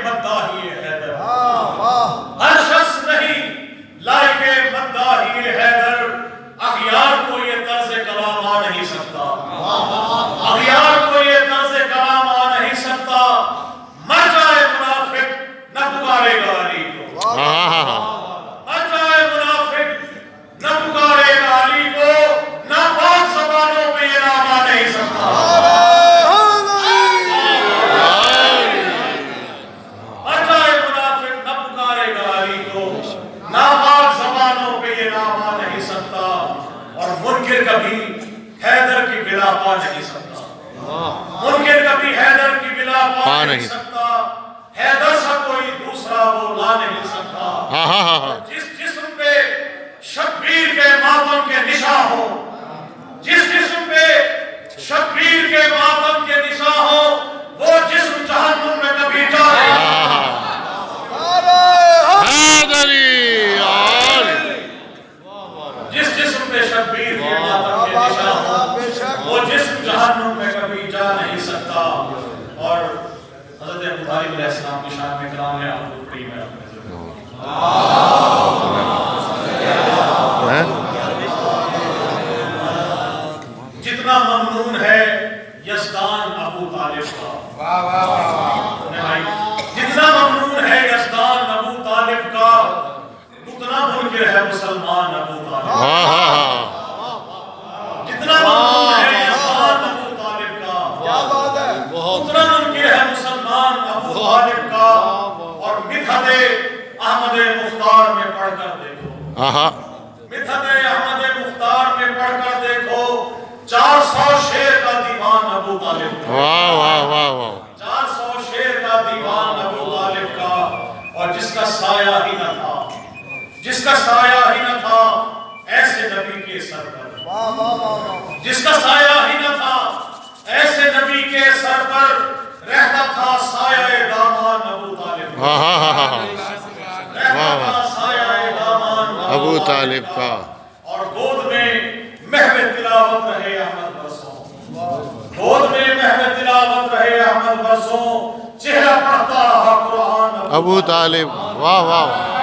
مداحی حیدر، ہر شخص نہیں لائق مداحی حیدر، اغیار کو یہ طرز کلام آ نہیں سکتا، اغیار کو یہ طرز کلام آ نہیں سکتا، مر جائے منافق نہ پکارے گا علی کو، مر جائے منافق نہ پکارے گا علی کو، ناپاک زبانوں پہ یہ نام آ نہیں سکتا، مر جائے منافق نہ پکارے گا علی کو، ناپاک زبانوں پہ یہ نام آ نہیں سکتا، اور منکر کبھی حیدر کی بلا پا نہیں سکتا، منکر کبھی حیدر کی بلا پا نہیں سکتا، حیدر سا کوئی دوسرا وہ لا نہیں سکتا، جس جسم پہ شبیر کے ماتم کے نشاں ہو، جس جسم پہ شبیر کے ماتم کے نشاں ہو، وہ جسم جہنم میں کبھی جائے جس جسم پہ شبیر کے ماتم کے نشاں ہو، وہ جسم جہنم میں کبھی جا نہیں سکتا۔ اور حضرت ابو طالب علیہ السلام کی شان میں کلام ہے، آپ کو پڑھی میں اپنے ذریعے جتنا ممنون ہے یزدان ابو طالب کا، جتنا ممنون ہے یزدان ابو طالب کا، اتنا منکر ہے مسلمان ابو طالب، جتنا ممنون ہے یزدان ابو طالب کا، اتنا منکر ہے مسلمان ابو طالب کا۔ اور مدحت احمد مختار میں پڑھ کر دیکھو، مدحت احمد مختار میں پڑھ کر دیکھو، 400 شعر کا دیوان ابو طالب کا، 400 شعر کا دیوان ابو طالب کا، اور جس کا سایہ ہی نہ تھا، جس کا سایہ ہی نہ تھا ایسے نبی کے سر پر، جس کا سایہ ہی نہ تھا ایسے نبی کے سر پر، رہتا تھا سایہ دامان ابو طالب کا، رہتا تھا سایہ دامان ابو طالب کا، اور گود میں محو تلاوت رہے احمد برسوں، گود میں محو تلاوت رہے احمد برسوں، چہرہ پڑھتا رہا قرآن ابو طالب۔ واہ واہ